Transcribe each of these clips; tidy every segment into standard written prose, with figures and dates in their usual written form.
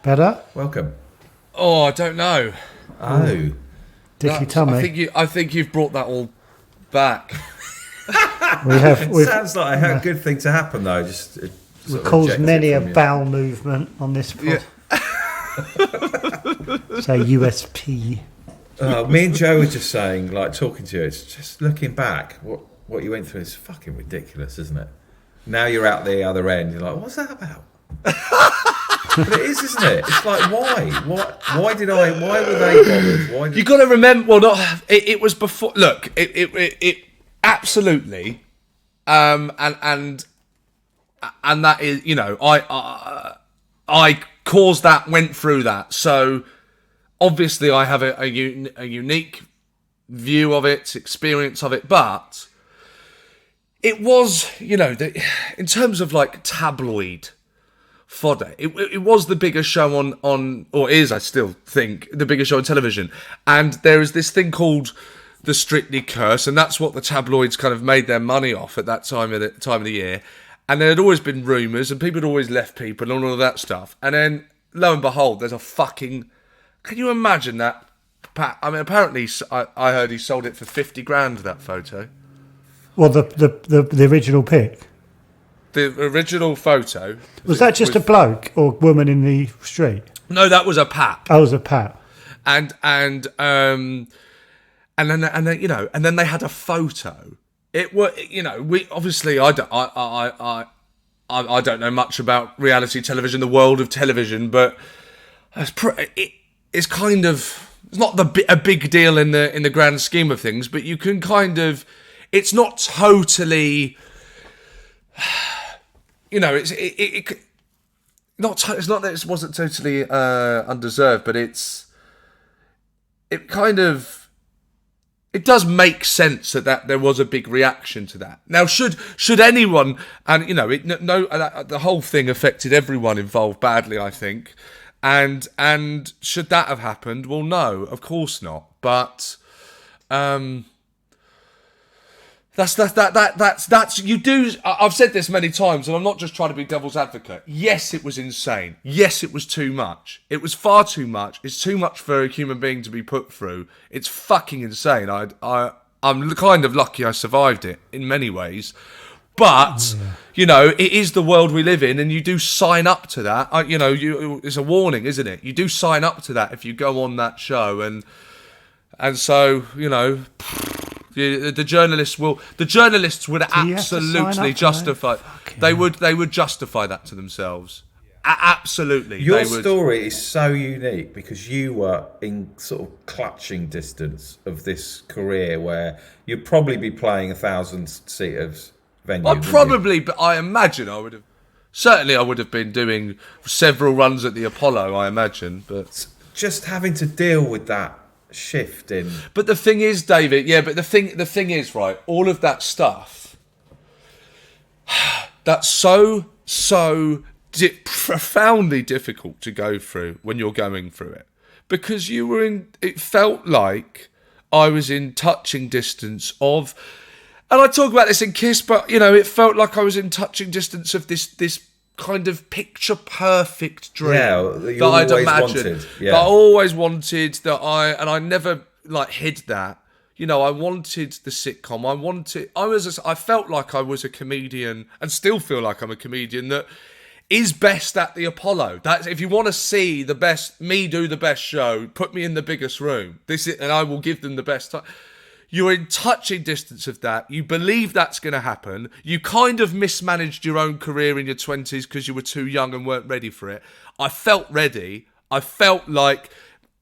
Better? Welcome. Oh, I don't know. Oh. Dicky tummy. I think you've brought that all back. It sounds like a good thing to happen, though. Just we caused many a bowel movement on this pod. Yeah. Say USP. Me and Joe were just saying, like, talking to you, it's just looking back, what you went through is fucking ridiculous, isn't it? Now you're out the other end, you're like, what's that about? But it is, isn't it? It's like, why? Why were they bothered? You got to remember, well, it was before, look, it absolutely, and that is, you know, I caused that, went through that, so obviously I have a unique view of it, experience of it, but it was, you know, in terms of like tabloid fodder, it was the biggest show on, or is, I still think, the biggest show on television, and there is this thing called the Strictly Curse, and that's what the tabloids kind of made their money off at that time of the year. And there had always been rumours, and people had always left people and all of that stuff. And then, lo and behold, there's a fucking... Can you imagine that? I mean, apparently, I heard he sold it for 50 grand, that photo. Well, the original pic? The original photo... Was that just a bloke or woman in the street? No, that was a pap. Oh, it was a pap. And then you know, and then they had a photo. It were, you know, we obviously I don't know much about reality television, the world of television, but it's kind of, it's not a big deal in the grand scheme of things, but you can kind of, it's not totally, you know, it's not that it wasn't totally undeserved, but it kind of. It does make sense that there was a big reaction to that. Now, should anyone, and you know, the whole thing affected everyone involved badly, I think, and should that have happened? Well, no, of course not. But that's you do. I've said this many times, and I'm not just trying to be devil's advocate. Yes, it was insane. Yes, it was too much. It was far too much. It's too much for a human being to be put through. It's fucking insane. I'm kind of lucky I survived it in many ways, but you know, it is the world we live in, and you do sign up to that. You know, it's a warning, isn't it? You do sign up to that if you go on that show, and so you know. The journalists would absolutely justify. They would justify that to themselves. Absolutely. Your story is so unique because you were in sort of clutching distance of this career where you'd probably be playing 1,000-seaters venue. But I imagine I would have. Certainly, I would have been doing several runs at the Apollo. I imagine, but just having to deal with that. Shift in. But the thing is, David, the thing is, right, all of that stuff, that's so profoundly difficult to go through when you're going through it. Because it felt like I was in touching distance of, and I talk about this in Kiss, but, you know, it felt like I was in touching distance of this kind of picture perfect dream that I'd imagined. That I always wanted, and I never like hid that. You know, I wanted the sitcom. I felt like I was a comedian, and still feel like I'm a comedian that is best at the Apollo. That's, if you want to see the best, me do the best show, put me in the biggest room. And I will give them the best time. You're in touching distance of that. You believe that's going to happen. You kind of mismanaged your own career in your 20s because you were too young and weren't ready for it. I felt ready. I felt like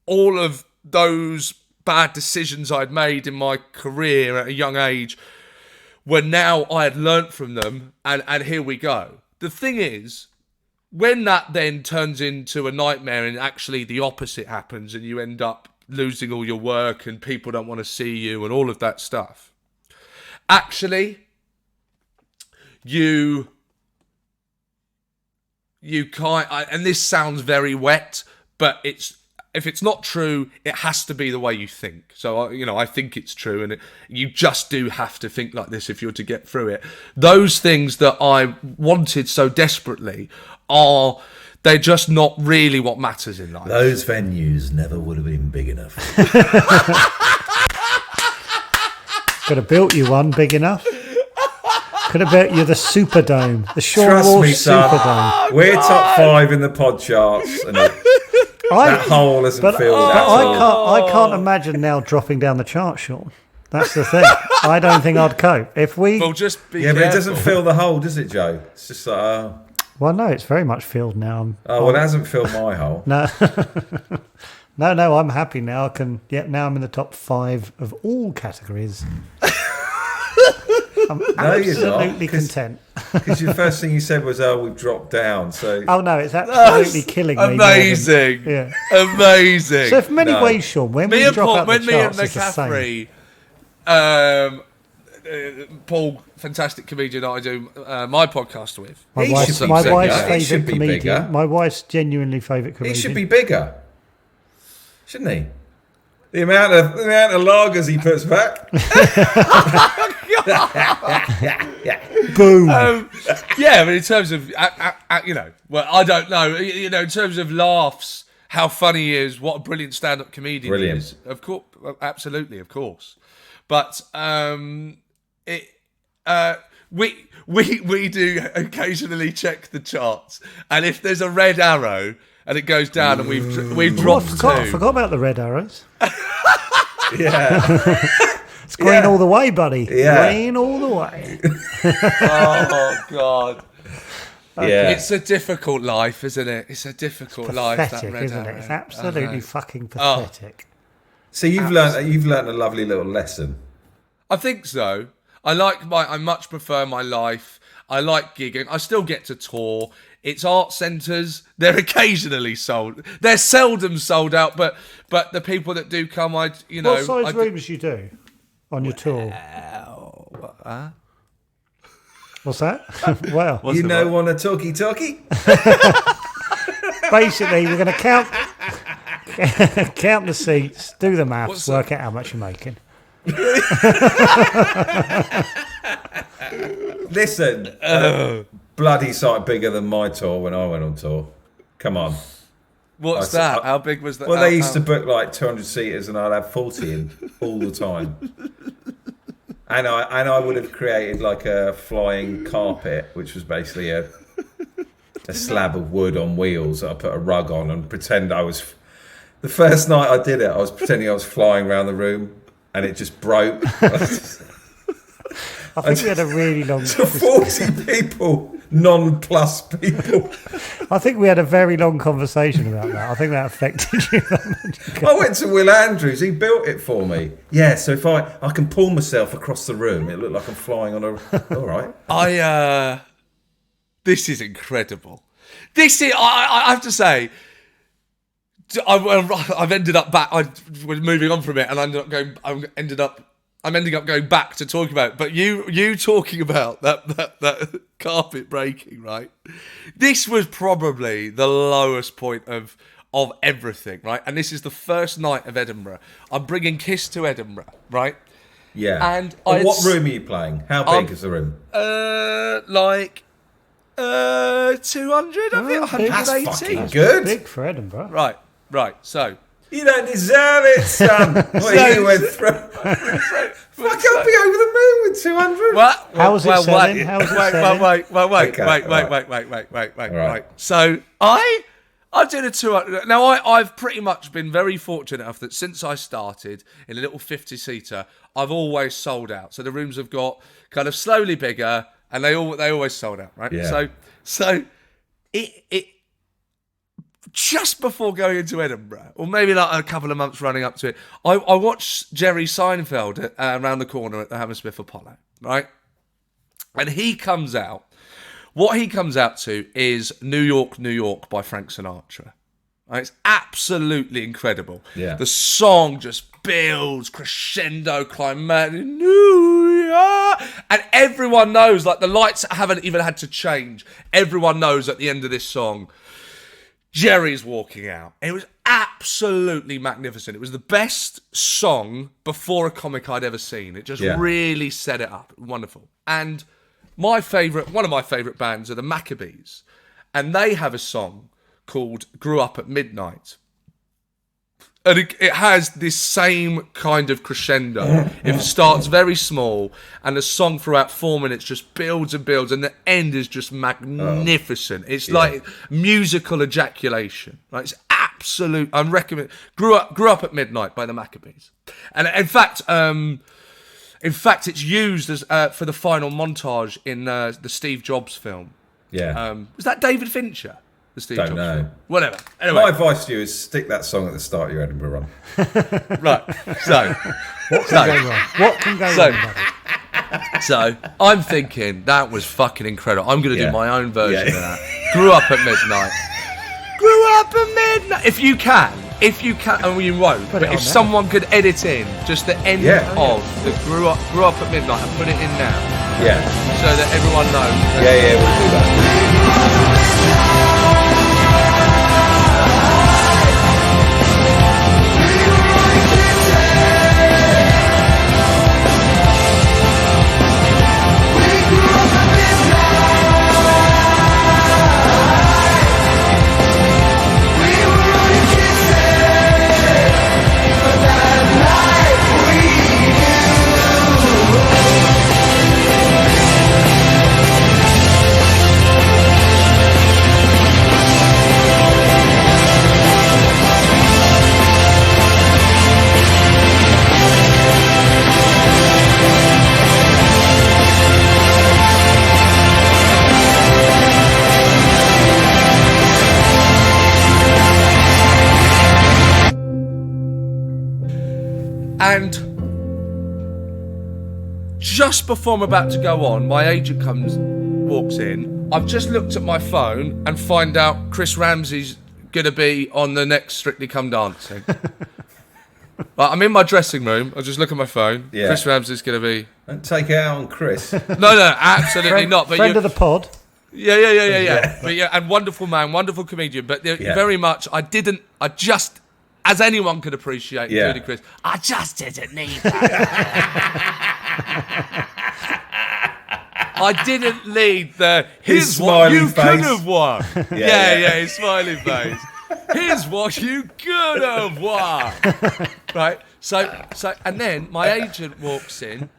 all of those bad decisions I'd made in my career at a young age were now I had learnt from them, and here we go. The thing is, when that then turns into a nightmare and actually the opposite happens and you end up losing all your work and people don't want to see you and all of that stuff. Actually, you can't, and this sounds very wet, but if it's not true, it has to be the way you think. So, you know, I think it's true, and you just do have to think like this if you're to get through it. Those things that I wanted so desperately are They're just not really what matters in life. Those venues never would have been big enough. Could have built you one big enough. Could have built you the Superdome, the Seann Trust Walsh me, son. Superdome. We're top 5 in the pod charts, and that hole hasn't filled out. I can't imagine now dropping down the chart, Sean. That's the thing. I don't think I'd cope. If we... Well, just be Yeah, but careful. it doesn't fill the hole, does it, Joe? It's just like, Well, no, it's very much filled now. well, it hasn't filled my hole. No. No, I'm happy now. Now I'm in the top 5 of all categories. I'm absolutely content. Because the first thing you said was, we've dropped down. So Oh, no, it's absolutely killing me. Amazing. Yeah. Amazing. So, in many ways, Sean, when we drop out the charts, it's the same. Paul, fantastic comedian I do my podcast with. My He wife's should be bigger. He should favourite be comedian. bigger. My wife's genuinely favourite he comedian. should be bigger, shouldn't he? The amount of lagers he puts back. Boom. Yeah, but in terms of well, I don't know. In terms of laughs, how funny he is, what a brilliant stand-up comedian he Brilliant. is. Of course, absolutely, of course. But we do occasionally check the charts, and if there's a red arrow and it goes down, and we've dropped I two. forgot about the red arrows. Yeah. It's green all the way, buddy. Yeah. Green all the way. Oh God. Yeah. It's a difficult life, isn't it? It's a difficult life. That Pathetic, red isn't it? arrow. It's absolutely I know. fucking pathetic. So you've learned a lovely little lesson. I think so. I much prefer my life. I like gigging. I still get to tour. It's art centres. They're occasionally sold. They're seldom sold out, but the people that do come, What size rooms you do on your tour? What's that? Well, You know, want a talkie? basically, we're going to count the seats, do the maths, What's work out how much you're making. Listen, bloody sight bigger than my tour when I went on tour. Come on. What's that? How big was that? Well, they used to book like 200 seaters, and I'd have 40 in all the time. And I would have created like a flying carpet, which was basically a slab of wood on wheels that I put a rug on and pretend I was. The first night I did it, I was pretending I was flying around the room, and it just broke. I think we had a really long... To 40 people, non-plus people. I think we had a very long conversation about that. I think that affected you. I went to Will Andrews. He built it for me. Yeah, so if I can pull myself across the room, it looked like I'm flying on a... All right. This is incredible. I have to say, I've ended up back. I was moving on from it, and I'm ending up going back to talking about it. But you talking about that carpet breaking, right? This was probably the lowest point of everything, right? And this is the first night of Edinburgh. I'm bringing Kiss to Edinburgh, right? Yeah. And what room are you playing? How big is the room? 200, I think, 180. That's fucking good. Big for Edinburgh. Right. So You don't deserve it, son. What you went through. Fuck, I'll be over the moon with 200. What? How was it selling? How was it selling? Wait. Right. Right. So I did a 200. Now I've pretty much been very fortunate enough that since I started in a little 50-seater, I've always sold out. So the rooms have got kind of slowly bigger, and they always sold out, right? Yeah. So it just before going into Edinburgh, or maybe like a couple of months running up to it, I watched Jerry Seinfeld around the corner at the Hammersmith Apollo, right? And he comes out. What he comes out to is New York, New York by Frank Sinatra. Right? It's absolutely incredible. Yeah. The song just builds, crescendo, climatic, New York. And everyone knows, like the lights haven't even had to change. Everyone knows at the end of this song, Jerry's walking out. It was absolutely magnificent. It was the best song before a comic I'd ever seen. It just really set it up. Wonderful. And one of my favourite bands are the Maccabees. And they have a song called Grew Up at Midnight. And it has this same kind of crescendo. It starts very small, and the song for about 4 minutes just builds and builds, and the end is just magnificent. It's like musical ejaculation. Right? It's absolute. I recommend. Grew Up at Midnight by the Maccabees, and in fact, it's used as for the final montage in the Steve Jobs film. Yeah. Was that David Fincher? The Steve Don't Jobs know. film? Whatever. Anyway. My advice to you is stick that song at the start of your Edinburgh run. Right. So. What can go wrong? What can go wrong, buddy? So I'm thinking that was fucking incredible. I'm going to do my own version of that. Grew Up at Midnight. Grew Up at Midnight. If you can, and you won't. But if someone could edit in just the end of the Grew Up at Midnight and put it in now. Yeah. So that everyone knows. Yeah, we'll do that. And just before I'm about to go on, my agent walks in. I've just looked at my phone and find out Chris Ramsey's going to be on the next Strictly Come Dancing. Right, I'm in my dressing room. I just look at my phone. Yeah. Chris Ramsey's going to be... Don't take it out on Chris. No, absolutely not. But Friend of the pod. Yeah. But and wonderful man, wonderful comedian. But very much, I just... As anyone could appreciate, including Chris, I just didn't need that. I didn't need the here's what you could have won. His smiling face. Here's what you could have won. Right. So, and then my agent walks in,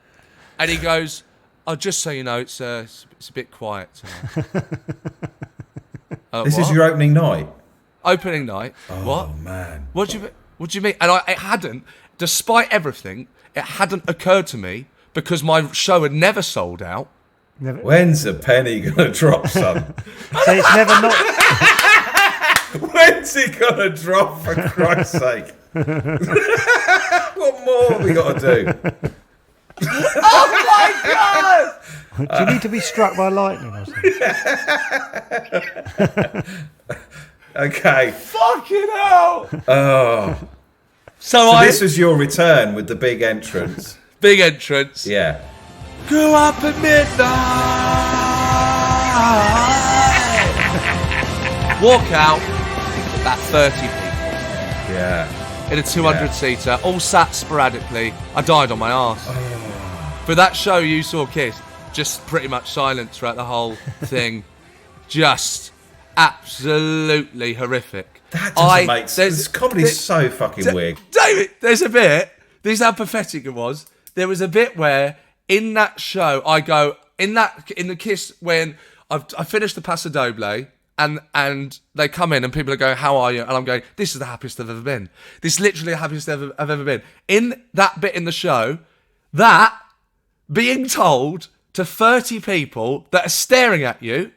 and he goes, "Oh, just so you know, it's a bit quiet tonight." This is your opening night. Opening night. Oh, what? Man. What do you mean? And it hadn't, despite everything, it hadn't occurred to me because my show had never sold out. Never. When's the penny gonna drop, son? So it's never not. When's it gonna drop, for Christ's sake? What more have we got to do? Oh my God! Do you need to be struck by lightning or something? Okay. Fucking hell! Oh. So this was your return with the big entrance. Big entrance. Yeah. Grew up at midnight. Walk out. About 30 people. Yeah. In a 200-seater, all sat sporadically. I died on my arse. For that show, you saw Kiss. Just pretty much silence throughout the whole thing. Just absolutely horrific. That doesn't make sense. This comedy's so fucking weird. David, there's a bit. This is how pathetic it was. There was a bit where in that show, I go in the Kiss when I finished the Paso Doble. And they come in and people are going, "How are you?" And I'm going, "This is the happiest I've ever been. This is literally the happiest I've ever been." In that bit in the show, that being told to 30 people that are staring at you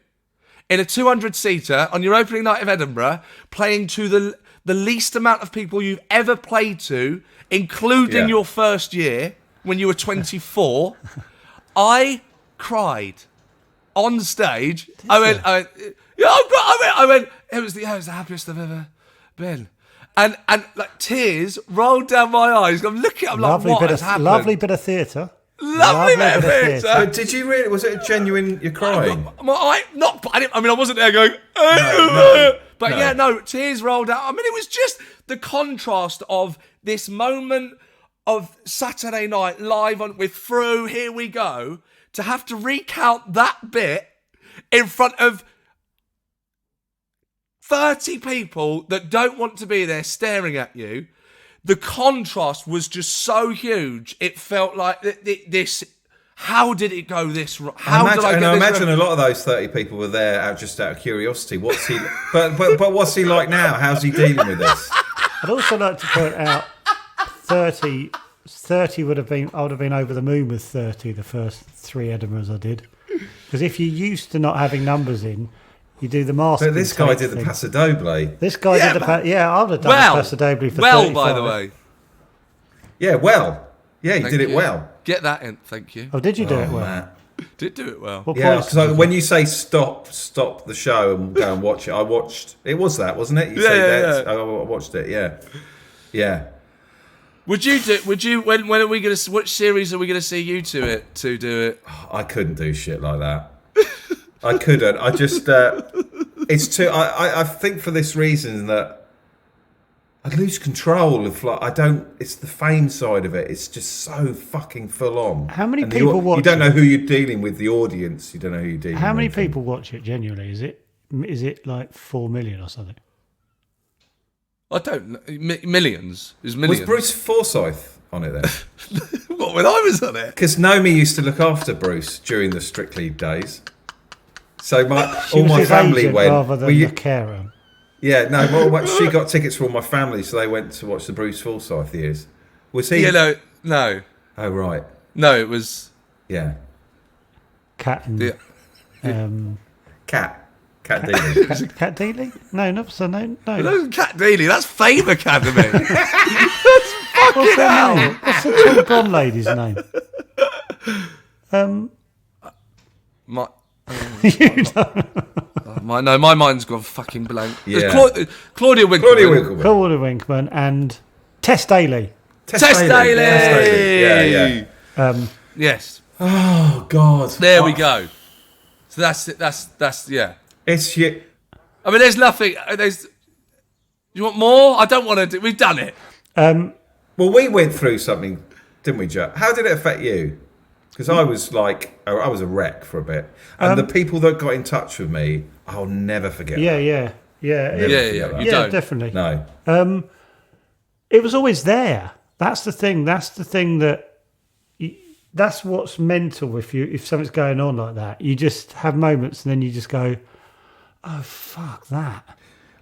in a 200-seater on your opening night of Edinburgh, playing to the least amount of people you've ever played to, including your first year when you were 24, I cried on stage. I went, it was the happiest I've ever been. And like tears rolled down my eyes. I'm looking, I'm like, what has happened? Lovely bit of theatre. Lovely bit of theatre. But did you really? Was it a genuine? You're crying. I wasn't there going. No. Tears rolled out. I mean, it was just the contrast of this moment of Saturday night live on with Fru. Here we go to have to recount that bit in front of 30 people that don't want to be there staring at you. The contrast was just so huge. It felt like this. How did it go this wrong? I imagine a lot of those 30 people were there just out of curiosity. What's he? But what's he like now? How's he dealing with this? I'd also like to point out 30 would have been. I would have been over the moon with 30 the first 3 Edinburghs I did. Because if you're used to not having numbers in, you do the mask. But this guy did the Paso Doble. This guy did the I would have done the Paso Doble for 35. by the way. Yeah, you did it well. Get that in, thank you. Oh, did you do it well? Matt. Did do it well. Yeah, because when you say stop the show and go and watch it, I watched. It was that, wasn't it? You Yeah. I watched it. Yeah. Would you? When are we going to? Which series are we going to see you do it? I couldn't do shit like that. I couldn't. I just. It's too. I think for this reason that I lose control of I don't. It's the fame side of it. It's just so fucking full on. How many people watch? You don't know who you're dealing with. The audience. You don't know who you're dealing with. How many people watch it genuinely? Is it like 4 million or something? I don't know. Millions. There's millions. Was Bruce Forsyth on it then? What, when I was on it? Because Naomi used to look after Bruce during the Strictly days. So all my family went. Rather than the carer. Yeah, no. She got tickets for all my family, so they went to watch the Bruce Forsyth years. Was he? Yeah, no. Oh right. No, it was. Yeah. Cat and Cat Dealey. Cat Dealey? No, not so. No. No, Cat Dealey. That's Fame Academy. What's her name? What's the tall blonde lady's name? My mind's gone fucking blank. Yeah. Claudia Winkleman. Claudia Winkleman and Tess Daly. Tess Daly. Yeah. Yes. Oh God. There we go. So that's yeah. It's you. I mean, there's nothing. You want more? I don't want to do. We've done it. Well, we went through something, didn't we, Joe? How did it affect you? Because I was I was a wreck for a bit, and the people that got in touch with me, I'll never forget. Yeah. You don't. Definitely. No. It was always there. That's the thing. That's what's mental. If something's going on like that, you just have moments, and then you just go, "Oh fuck that."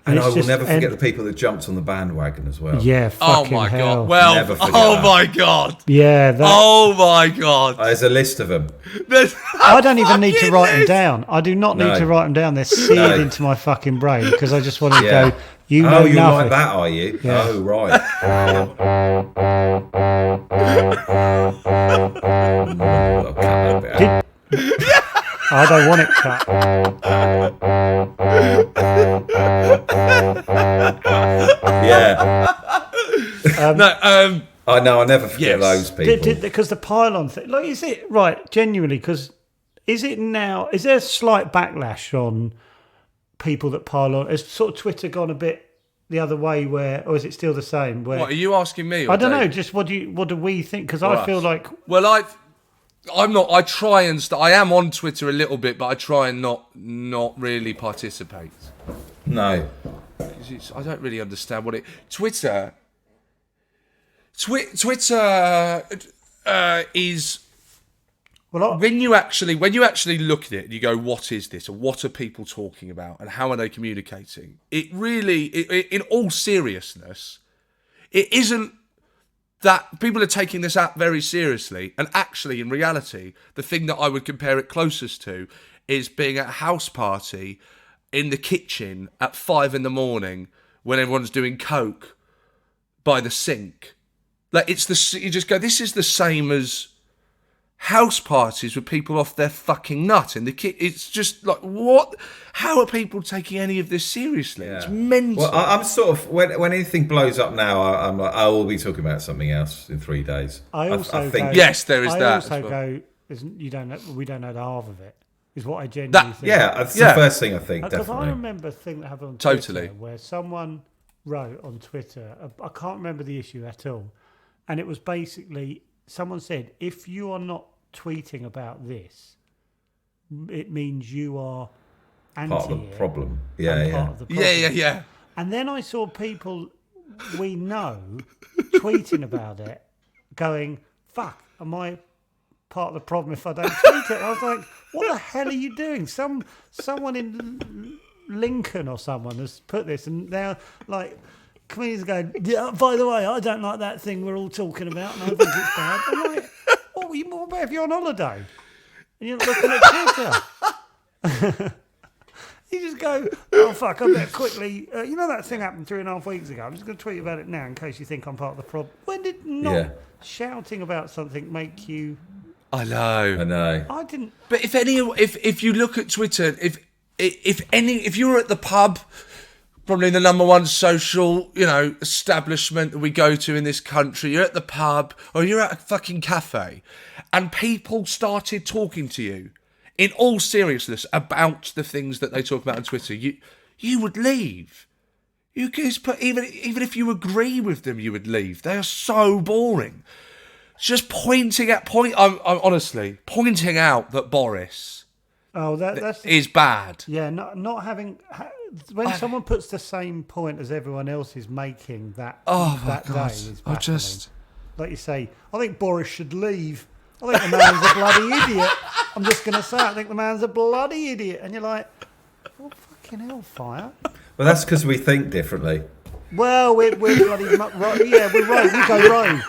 And I will never forget the people that jumped on the bandwagon as well. Yeah, fucking oh my hell. God. Well, never forget oh that. my God. Yeah. Oh my God. There's a list of them. I don't even need to write them down. I do not need No. to write them down. They're seared into my fucking brain because I just want to go, you know you're nothing. like that, are you? Yeah. Oh, right. I'll cut that bit out. I don't want it cut. Yeah. No, I know, I never forget those people. Because the pylon thing, like, is it right? Genuinely, because is it now? Is there a slight backlash on people that pile on? Has sort of Twitter gone a bit the other way, or is it still the same? Where what are you asking me? I don't know. Just what do we think? Because I feel like I'm not. I try and I am on Twitter a little bit, but I try and not really participate. No. I don't really understand what it. Twitter is. well, When you actually look at it and you go, what is this, and what are people talking about, and how are they communicating? It really, in all seriousness, it isn't that people are taking this app very seriously. And actually, in reality, the thing that I would compare it closest to is being at a house party in the kitchen at 5 a.m. when everyone's doing coke by the sink. Like you just go, this is the same as house parties with people off their fucking nut in the it's just like, what? How are people taking any of this seriously? Yeah. It's mental. Well, I'm sort of when anything blows up now, I'm like, we'll be talking about something else in 3 days. I also think go, yes, there is I that. also as well. go, we don't know the half of it. Is what I genuinely think. Yeah, that's the first thing I think. Because Definitely. I remember a thing that happened on Totally. Twitter where someone wrote on Twitter, I can't remember the issue at all, and it was basically someone said, if you are not tweeting about this, it means you are anti part of the problem. Yeah, and yeah. part of the problem. Yeah. And then I saw people we know tweeting about it, going, "Fuck, am I part of the problem if I don't tweet it?" I was like, "What the hell are you doing?" Someone in Lincoln or someone has put this, and now like comedians are going, "Yeah, by the way, I don't like that thing we're all talking about, and I think it's bad." I'm like, what about if you're on holiday and you're looking at Twitter? You just go, "Oh fuck, I better quickly." You know that thing happened 3.5 weeks ago. I'm just going to tweet about it now in case you think I'm part of the problem. When did shouting about something make you? I know. I didn't. But if you look at Twitter, if you were at the pub, probably the number one social, establishment that we go to in this country, you're at the pub or you're at a fucking cafe, and people started talking to you in all seriousness about the things that they talk about on Twitter, you would leave. You just put even if you agree with them, you would leave. They are so boring. Just I'm honestly pointing out that Boris that's is bad. Yeah, not having when someone puts the same point as everyone else is making that day is baffling. Like you say, I think Boris should leave. I think the man's a bloody idiot. I'm just going to say, I think the man's a bloody idiot. And you're like, "Oh, fucking hellfire." Well, that's because we think differently. Well, we're bloody right. Yeah, we're right. We go rogue.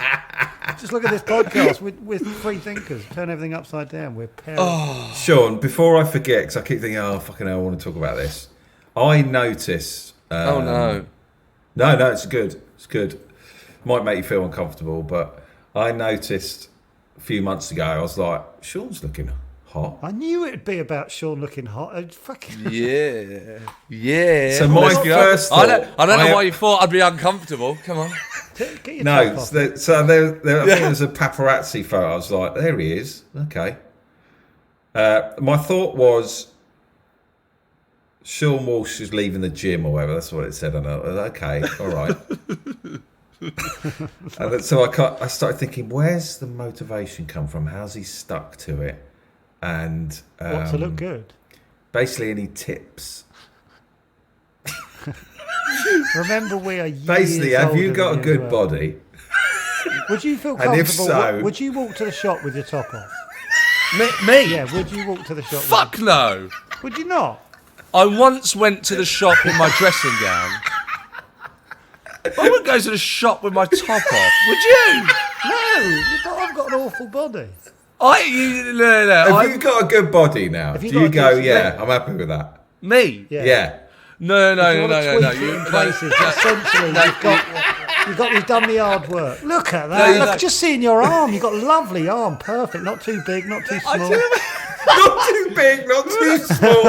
Just look at this podcast. We're free thinkers. Turn everything upside down. We're parents. Sean, before I forget, because I keep thinking, "Oh, fucking hell, I want to talk about this." I noticed. Oh no. No, it's good. It's good. Might make you feel uncomfortable, but I noticed a few months ago. I was like, "Sean's looking hot." I knew it'd be about Sean looking hot. Fucking Yeah. So my first thought, I don't know why you thought I'd be uncomfortable. Come on. get your no. top off. I think there's a paparazzi photo. I was like, "There he is." Okay. My thought was, Seann Walsh is leaving the gym or whatever. That's what it said. And I was like, okay, all right. And then, so I started thinking, where's the motivation come from? How's he stuck to it? And what to look good? Basically, any tips? Remember, we are years Basically, have you older got a than good as body? Would you feel And comfortable? if so- Would you walk to the shop with your top off? Me? Yeah. Would you walk to the shop? Fuck no. Would you not? I once went to the shop in my dressing gown. I wouldn't go to the shop with my top off. Would you? No. I've got an awful body. No. Have you got a good body now? Have Do you you got a go, decent yeah, leg? I'm happy with that? Me? Yeah. No. You in places. Essentially, you've done the hard work. Look at that. Look, just seeing your arm. You've got a lovely arm. Perfect. Not too big. Not too small. Not too big, not too small.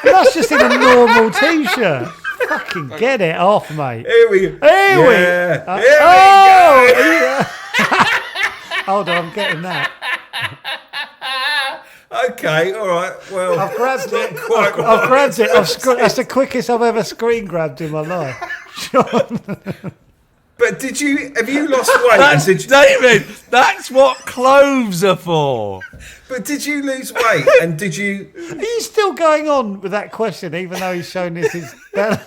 That's just in a normal t-shirt. Fucking get it off, mate. Here we go. Here we go. Hold on, I'm getting that. Okay, all right. Well, I've grabbed it. quite right. I've grabbed it. That's the quickest I've ever screen grabbed in my life. But have you lost weight? David, that's what clothes are for. But did you lose weight? And did you? Are you still going on with that question, even though he's shown us his belly?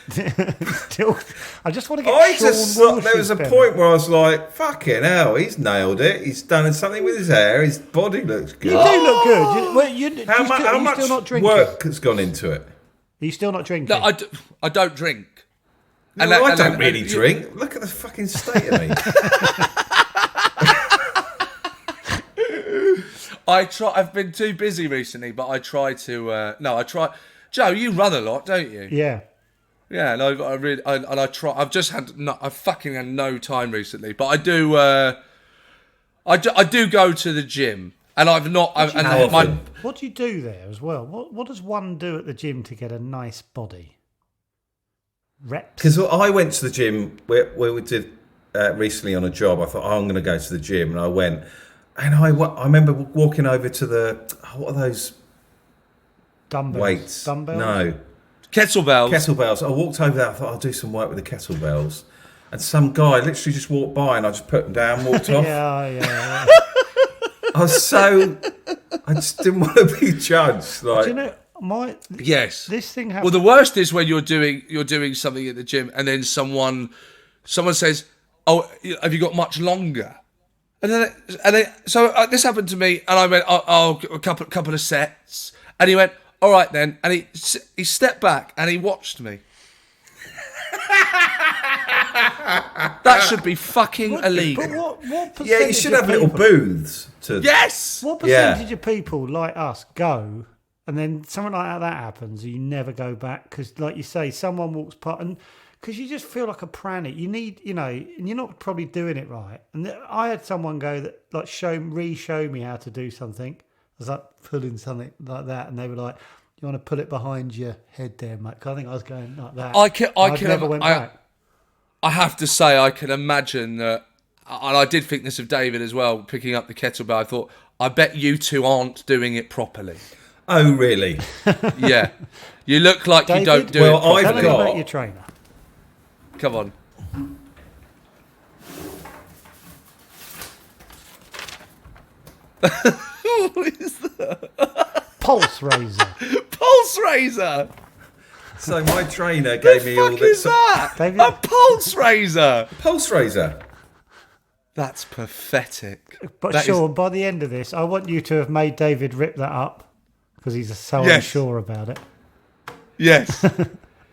Still, I just want to get. There was a point where I was like, "Fucking hell, he's nailed it. He's done something with his hair. His body looks good." You do look good. How much still not drinking? work has gone into it? Are you still not drinking? No, I don't drink. No, I don't really drink. Look at the fucking state of me. I've been too busy recently, but I try to. Joe, you run a lot, don't you? Yeah. Yeah, and I try. I've fucking had no time recently, but I do. I do go to the gym, and I've not. What do you do there as well? What does one do at the gym to get a nice body? Reps. Because I went to the gym where we did recently on a job. I thought, I'm going to go to the gym, and I went, and I remember walking over to what are those dumbbells? Weights? Dumbbells? No, kettlebells. I walked over there. I thought I'll do some work with the kettlebells, and some guy literally just walked by, and I just put them down, walked off. Yeah. I was so I just didn't want to be judged. Like, Do you know Yes. this thing Well, happened? the worst is when you're doing something at the gym, and then someone says, "Oh, have you got much longer?" And then this happened to me, and I went, "Oh, a couple of sets," and he went, "All right then," and he stepped back and he watched me. That should be fucking illegal. But what percentage yeah, you should have of little people- booths to. Yes. What percentage of people like us go, and then something like that happens, and you never go back because, like you say, someone walks past, and because you just feel like a pranny. You need, and you're not probably doing it right. And I had someone go that like show me how to do something. I was like pulling something like that, and they were like, "You want to pull it behind your head there, mate?" 'Cause I think I was going like that. I have to say, I can imagine that, and I did think this of David as well, picking up the kettlebell. I thought, I bet you two aren't doing it properly. Oh, really? Yeah. You look like David, you don't do well, it properly. I've Tell me got- about your trainer. Come on. What is that? Pulse razor. Pulse razor. So my trainer gave me all Fuck this is that? David- A pulse razor. pulse razor. That's pathetic. But That is- Sean, by the end of this, I want you to have made David rip that up because he's so Yes. unsure about it. Yes.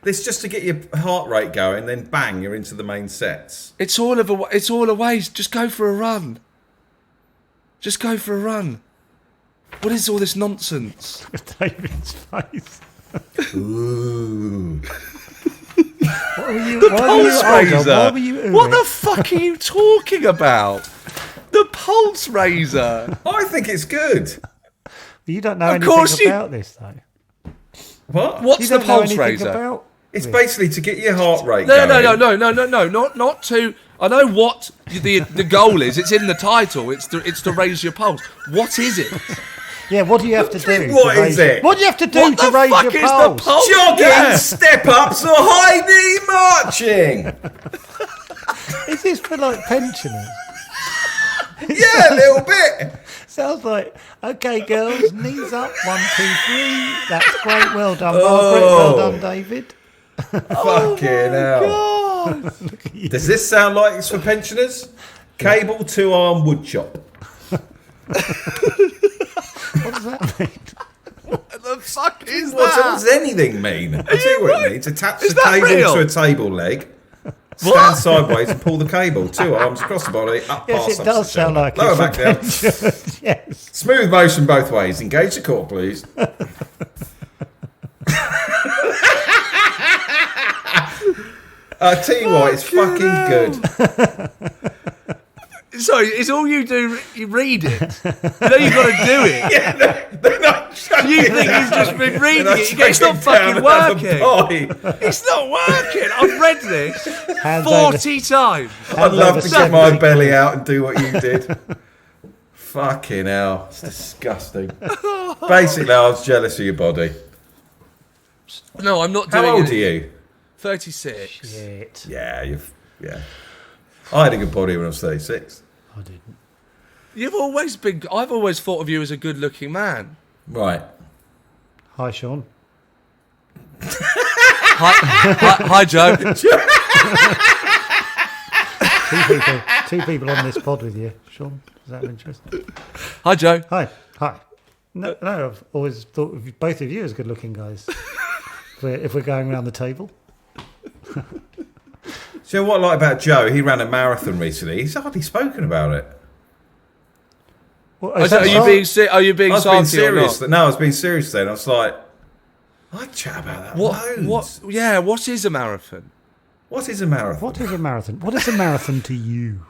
This just to get your heart rate going, then bang, you're into the main sets. It's all a waste. Just go for a run. Just go for a run. What is all this nonsense? David's face. Ooh. What were you? Pulse razor. Why were you? What the fuck are you talking about? The pulse razor. I think it's good. You don't know Of anything course you- about this, though. What? What's You the don't know pulse anything razor? about. It's basically to get your heart rate No, going. no, not to. I know what the goal is. It's in the title. It's to raise your pulse. What is it? Yeah, what do you have to do? What to is raise, it? What do you have to do What to the raise fuck your is pulse? the pulse? Jogging, Yeah. step ups, or high knee marching. Is this for like pensioners? Yeah, a little bit. Sounds like, okay, girls, knees up, 1, 2, 3. That's great. Well done, Margaret. Oh. Well done, David. Fucking hell. Does this sound like it's for pensioners? Cable 2-arm wood chop. What does that mean? What the fuck is What that? does anything mean? I'll tell you what it means. Attach Is the that cable real? to a table leg. Stand sideways and pull the cable. 2 arms across the body, up Yes, past it does opposite sound shoulder. like Lower it's back for down. pensioners. Yes. Smooth motion both ways. Engage the core, please. I tell you what, it's fucking good. Sorry, is all you do? You read it. You know you've got to do it. Yeah, they're not chucking You think it you've down. just been reading They're not it? You go, it's not chucking fucking down another working. pie. It's not working. I've read this Hands 40 times. I'd love to get my 70 belly out and do what you did. Fucking hell, it's disgusting. Basically, I was jealous of your body. No, I'm not doing How old it. are you? 36. Shit. Yeah. I had a good body when I was 36. I didn't. You've always been. I've always thought of you as a good-looking man. Right. Hi, Sean. Hi, Joe. Two people on this pod with you, Sean. Is that interesting? Hi, Joe. Hi. No, I've always thought of both of you as good-looking guys. if we're going around the table. So what I like about Joe, he ran a marathon recently. He's hardly spoken about it. Well, Are is that you so? being are you being I was being salty or serious. not? No, I was being serious then. I was like, I'd chat about that. What? loads. Yeah. What is a marathon? What is a marathon? What is a marathon? What is a marathon to you?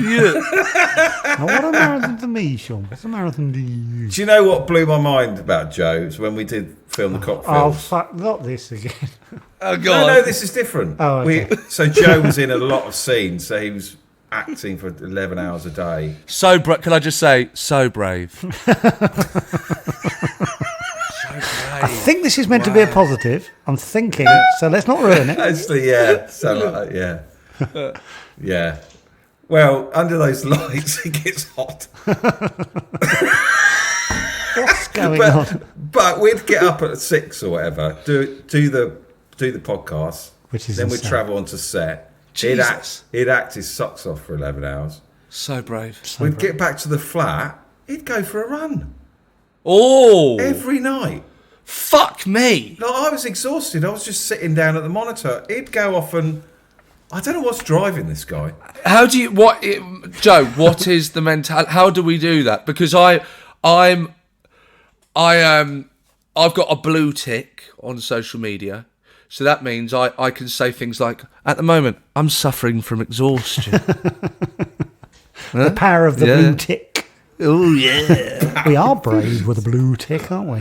Yeah. Now, what a marathon to me, Sean? What's a marathon to you? Do you know what blew my mind about Joe? Is when we did film the cocktails. Oh, fuck, not this again. Oh No, God. no, this is different. Oh, okay. So Joe was in a lot of scenes, so he was acting for 11 hours a day. So can I just say, so brave. I think this is meant to be a positive. I'm thinking, so let's not ruin it. Actually, yeah. So, like, yeah. Yeah. Well, under those lights, it gets hot. What going on? But we'd get up at 6 or whatever, do the podcast, Which is then we'd insane. travel onto set. Jesus. He'd act his socks off for 11 hours. So brave. We'd get back to the flat. He'd go for a run Oh, every night. fuck me. Like, I was exhausted. I was just sitting down at the monitor. He'd go off and I don't know what's driving this guy. How do you Joe? What is the mental? How do we do that? Because I've got a blue tick on social media, so that means I can say things like, at the moment I'm suffering from exhaustion. The power of the Yeah. blue tick. Oh yeah. We are brave with a blue tick, aren't we?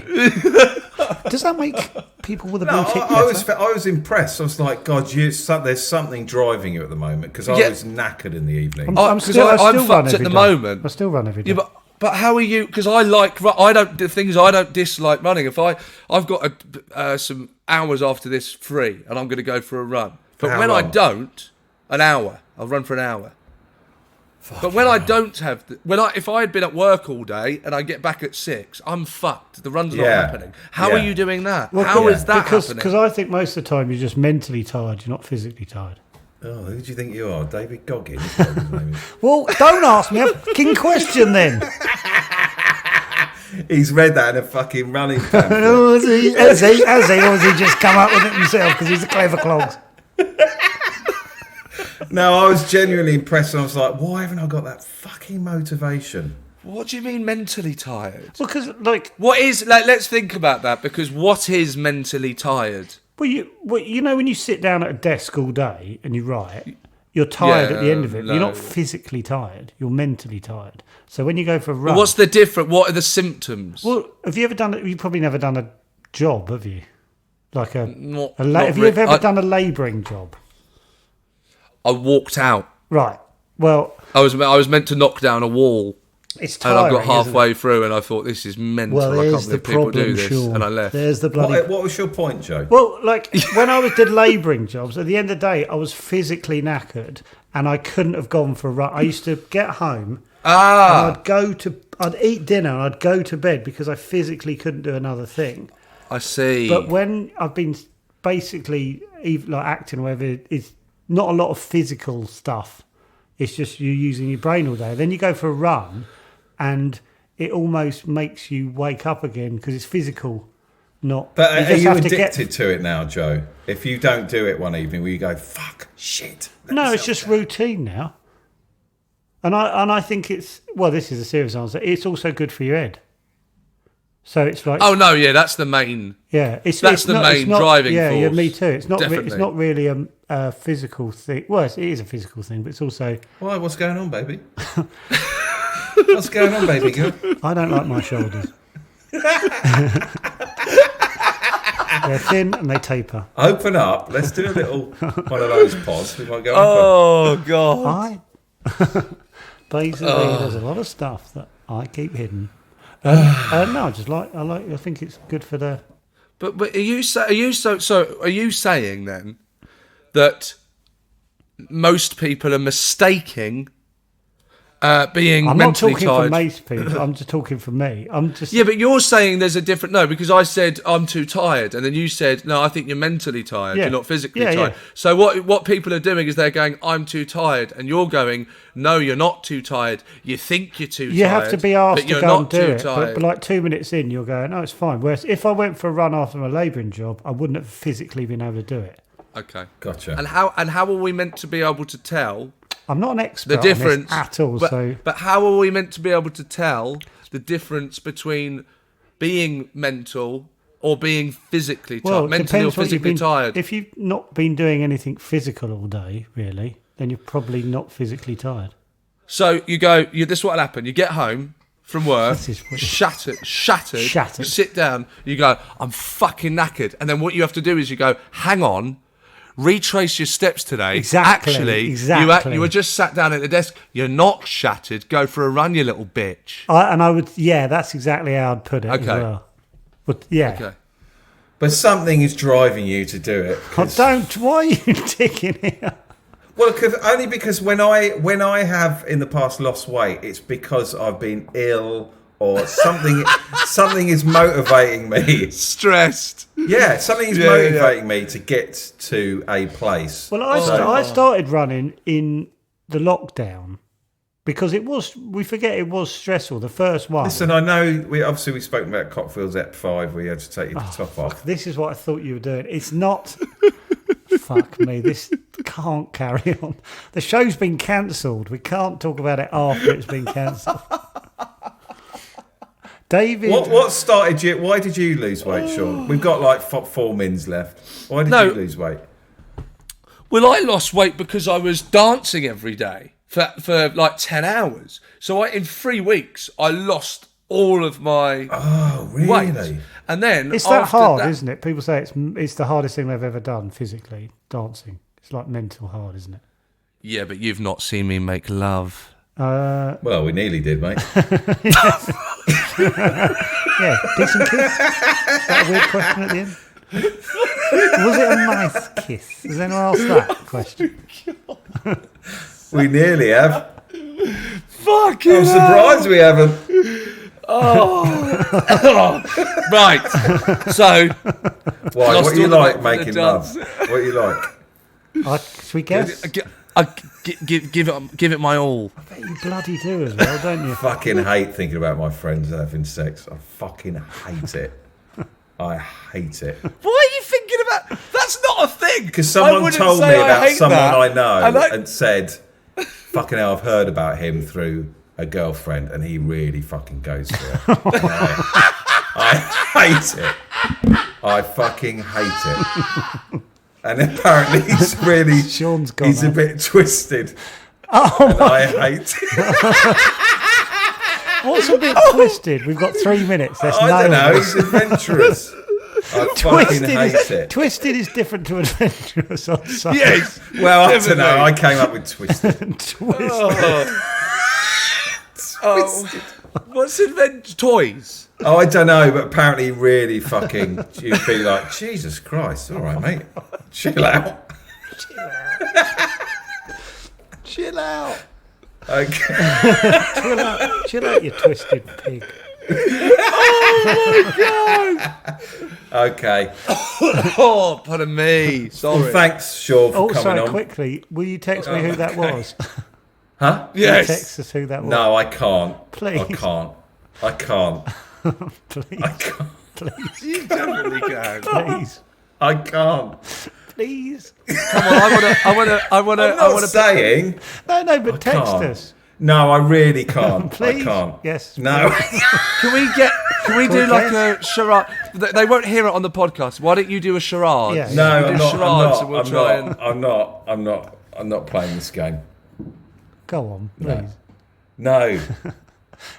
Does that make people with a blue No, tick I was impressed. I was like, God, there's something driving you at the moment because I Yeah. was knackered in the evening. I'm Because still I'm run fucked at every the day. moment. I still run every day. Yeah, but how are you? Because the thing is, I don't dislike running. If I've got some hours after this free, and I'm going to go for a run. But How when I long? don't, an hour. I'll run for an hour. But when I don't have, if I had been at work all day and I get back at 6, I'm fucked. The run's not Yeah. happening. How Yeah. are you doing that? Well, How yeah, is that because happening? I think most of the time you're just mentally tired. You're not physically tired. Oh, who do you think you are? David Goggins? Is what his name is. Well, don't ask me a fucking question then. He's read that in a fucking running pamphlet. Oh, has he, or has he just come up with it himself because he's a clever clogs? No, I was genuinely impressed. And I was like, why haven't I got that fucking motivation? What do you mean mentally tired? Well, because like, What is let's think about that, because what is mentally tired? you know, when you sit down at a desk all day and you write, you're tired at the end of it. no. You're not physically tired. You're mentally tired. So when you go for a run, What's the difference? What are the symptoms? well, have you ever done it? You've probably never done a job, have you? Like have you re- ever done a labouring job? I walked out. Right. Well, I was meant to knock down a wall, it's and tiring. I got isn't halfway it? through, and I thought, this is mental. Well, I there's can't the believe people problem, do this, Sean. and I left. There's the bloody. What was your point, Joe? Well, like when I did labouring jobs, at the end of the day, I was physically knackered, and I couldn't have gone for a run. I used to get home, and I'd eat dinner, and I'd go to bed because I physically couldn't do another thing. I see. But when I've been basically like acting, or whatever, it's not a lot of physical stuff. It's just you using your brain all day. Then you go for a run, and it almost makes you wake up again because it's physical, not. But are just you have to addicted to it now, Joe? If you don't do it one evening, will you go, fuck, shit? No, it's just routine now. And I think it's, well, this is a serious answer. It's also good for your head. So it's like, oh no, yeah, that's the main. yeah, that's it's the not, main it's not, driving yeah, Yeah, force. me too. It's not. Definitely. It's not really a physical thing. Well, it is a physical thing, but it's also. Why, what's going on, baby? What's going on, baby girl? I don't like my shoulders. They're thin and they taper. Open up. Let's do a little one of those pods. We might go Oh god. Basically, there's a lot of stuff that I keep hidden. No, I think it's good for the. But are you saying then that most people are mistaking being I'm not mentally talking tired? for most people. I'm just talking for me. I'm just. Yeah, but you're saying there's a different... No, because I said I'm too tired, and then you said, no, I think you're mentally tired, Yeah. you're not physically Yeah, tired. yeah. So what people are doing is they're going, I'm too tired, and you're going, no, you're not too tired. You think you're too tired. You have to be asked but to you're go not and do too it. tired. But like 2 minutes in, you're going, oh, it's fine. Whereas if I went for a run after my labouring job, I wouldn't have physically been able to do it. Okay. Gotcha. And how are we meant to be able to tell I'm not an expert the difference on this at all. But how are we meant to be able to tell the difference between being mental or being physically tired, well, it mentally or depends what you've physically been. tired? If you've not been doing anything physical all day, really, then you're probably not physically tired. So you go. This is what'll happen. You get home from work, This is weird. shattered. Shattered. You sit down. You go, I'm fucking knackered. And then what you have to do is you go, hang on. Retrace your steps today. Exactly, Actually, exactly. you were just sat down at the desk. You're not shattered. Go for a run, you little bitch. That's exactly how I'd put it as Okay. well. But yeah. Okay. But something is driving you to do it. Oh, don't. Why are you digging here? Well, only because when I have in the past lost weight, it's because I've been ill or something. Something is motivating me. Stressed. Yeah, something is motivating me to get to a place. Well, I started running in the lockdown because we forget it was stressful. The first one. Listen, I know we spoke about Cockfield's Ep 5 where you had to take your top off. This is what I thought you were doing. It's not. Fuck me, this can't carry on. The show's been cancelled. We can't talk about it after it's been cancelled. David, what started you? Why did you lose weight, Sean? We've got like 4 mins left. Why did you lose weight? Well, I lost weight because I was dancing every day for like 10 hours. So in 3 weeks, I lost all of my weight. And then it's that hard, isn't it? People say it's the hardest thing they've ever done physically, dancing. It's like mental hard, isn't it? Yeah, but you've not seen me make love. Well, we nearly did, mate. Yeah, decent kiss. Is that a weird question at the end? Was it a nice kiss? Has anyone asked that question? We nearly have. Fucking I'm surprised we haven't. Right. So, why? What do you like making love? What do you like? Should we guess? Give it my all. I bet you bloody do as well, don't you? Fucking hate thinking about my friends having sex. I fucking hate it. I hate it. Why are you thinking about? That's not a thing. Because someone told me about someone I know and said, "Fucking hell, I've heard about him through a girlfriend, and he really fucking goes for it." I hate it. I fucking hate it. And apparently he's a bit twisted. And I hate it. What's a bit twisted? We've got 3 minutes. I don't know. He's adventurous. I fucking hate it. Twisted is different to adventurous. Yes. Well, I don't know. I came up with twisted. Twisted. What's adventure? Toys? Oh, I don't know, but apparently really fucking, you'd be like, Jesus Christ, all right, mate. Chill out. Chill out. Okay. Chill out, you twisted pig. Oh, my God. Okay. Oh, pardon me. Sorry. Well, thanks, Sean, for coming on. Quickly, will you text me who that was? Huh? Yes. Will you text us who that was? No, I can't. Please. I can't. Please. I can't. Please. You definitely can. Please. I can't. Please. Come on, I want to. I'm not saying. No, but text can't. us. No, I really can't. Please. I can't. Yes. No. Can we do like a charade? They won't hear it on the podcast. Why don't you do a charade? Yeah. No, I'm not. I'm not playing this game. Go on, please. No.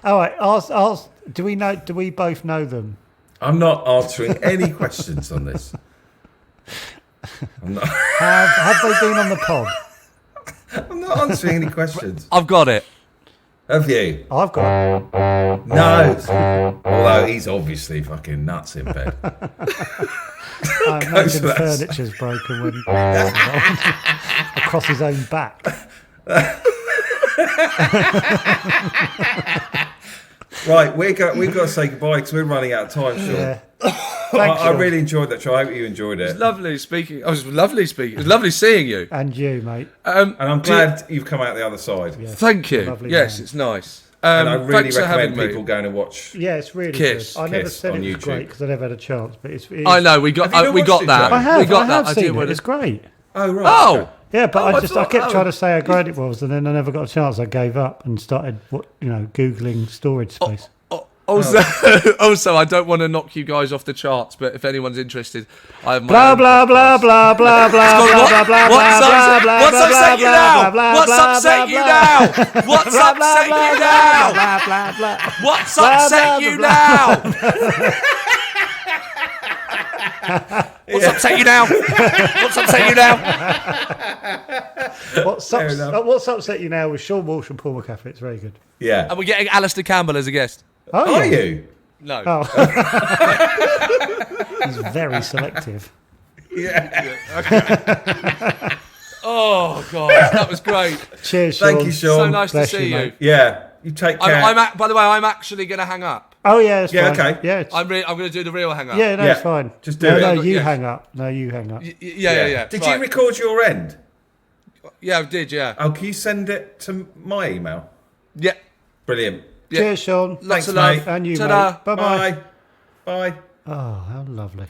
All right. Ask. Do we both know them? I'm not answering any questions on this. I'm not. Have they been on the pod? I'm not answering any questions. I've got it. Have you? I've got. No. Although he's obviously fucking nuts in bed. I imagine furniture's broken when across his own back. Right, we've got to say goodbye because we're running out of time, Sean. Yeah. I really enjoyed that show. I hope you enjoyed it. It was lovely speaking. It was lovely seeing you. And you, mate. And I'm glad you've come out the other side. Yes. Thank you. Lovely Yes, man. it's nice. And I really thanks for having recommend people me. going to watch. Yeah, it's really Kiss. good. I never Kiss said on it was YouTube. great because I never had a chance, but it's. I know we got Have you not we got watched it, that. Joe? I have. We got I that. have seen want it. It's great. Oh, right. Oh. Okay. Yeah, but I kept thought- trying to say how great it was, and then I never got a chance. I gave up and started, googling storage space. Also, I don't want to knock you guys off the charts, but if anyone's interested, I have my Blah own blah blah podcast. blah blah blah blah blah blah What's blah blah What's blah upset you blah now? blah What's blah upset you blah now? What's blah upset blah you blah now? blah blah blah. What's Blah, upset blah, you blah. now? What's upset you now? What's upset you now? What's upset you now with Seann Walsh and Paul McCaffrey? It's very good. Yeah. And we're getting Alistair Campbell as a guest. Oh, Are yeah. you? No. Oh. He's very selective. Yeah. Oh God, that was great. Cheers, Sean. Thank you, Sean. So nice Bless to see you, you. mate. Yeah. You take care. By the way, I'm actually going to hang up. Oh yeah, it's Yeah, fine. okay. Yeah, I'm going to do the real hang up. yeah, no, Yeah, it's fine. just do no, it. No, you Yeah. hang up. No, you hang up. Yeah. Did Right. you record your end? Yeah, I did, yeah. Oh, can you send it to my email? Yeah. Brilliant. Yeah. Cheers, Sean. Lots Thanks, of love. mate. And you, Ta-da. mate. Bye-bye. Bye. Bye. Oh, how lovely.